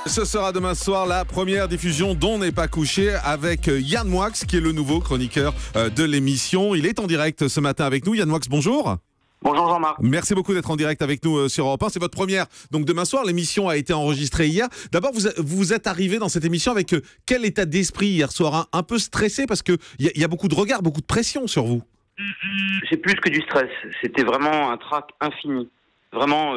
Ce sera demain soir la première diffusion d'On n'est pas couché avec Yann Moix, qui est le nouveau chroniqueur de l'émission. Il est en direct ce matin avec nous. Yann Moix, bonjour. Bonjour Jean-Marc. Merci beaucoup d'être en direct avec nous sur Europe 1. C'est votre première, donc demain soir. L'émission a été enregistrée hier. D'abord, vous êtes arrivé dans cette émission avec quel état d'esprit hier soir? Un peu stressé parce qu'il y a beaucoup de regards, beaucoup de pression sur vous. C'est plus que du stress. C'était vraiment un trac infini. Vraiment,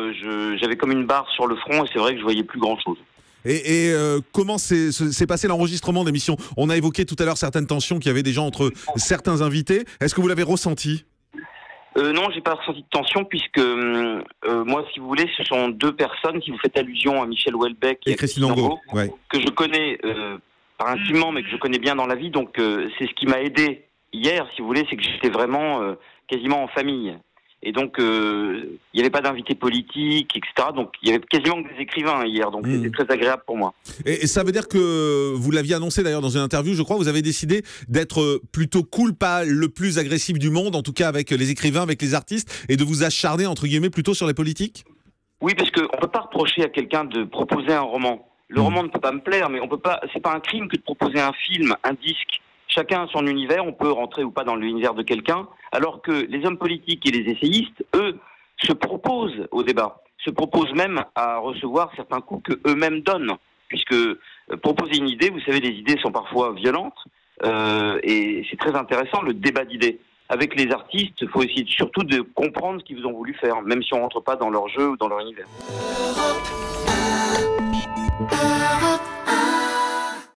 j'avais comme une barre sur le front et c'est vrai que je voyais plus grand-chose. Et comment s'est passé l'enregistrement d'émission? On a évoqué tout à l'heure certaines tensions qu'il y avait déjà entre certains invités. Est-ce que vous l'avez ressenti? Non, j'ai pas ressenti de tension puisque moi, si vous voulez, ce sont deux personnes. Si vous faites allusion à Michel Houellebecq et Christine Angot, ouais, que je connais pas intimement, mais que je connais bien dans la vie. Donc, c'est ce qui m'a aidé hier, si vous voulez, c'est que j'étais vraiment quasiment en famille. Et donc, il n'y avait pas d'invités politiques, etc. Donc, il y avait quasiment que des écrivains hier. Donc, c'était très agréable pour moi. Et ça veut dire que, vous l'aviez annoncé d'ailleurs dans une interview, je crois, vous avez décidé d'être plutôt cool, pas le plus agressif du monde, en tout cas avec les écrivains, avec les artistes, et de vous acharner, entre guillemets, plutôt sur les politiques? Oui, parce qu'on ne peut pas reprocher à quelqu'un de proposer un roman. Le roman ne peut pas me plaire, mais on peut pas. C'est pas un crime que de proposer un film, un disque. Chacun a son univers, on peut rentrer ou pas dans l'univers de quelqu'un, alors que les hommes politiques et les essayistes, eux, se proposent au débat, se proposent même à recevoir certains coups que eux-mêmes donnent, puisque proposer une idée, vous savez, les idées sont parfois violentes, et c'est très intéressant le débat d'idées. Avec les artistes, il faut essayer surtout de comprendre ce qu'ils vous ont voulu faire, même si on rentre pas dans leur jeu ou dans leur univers.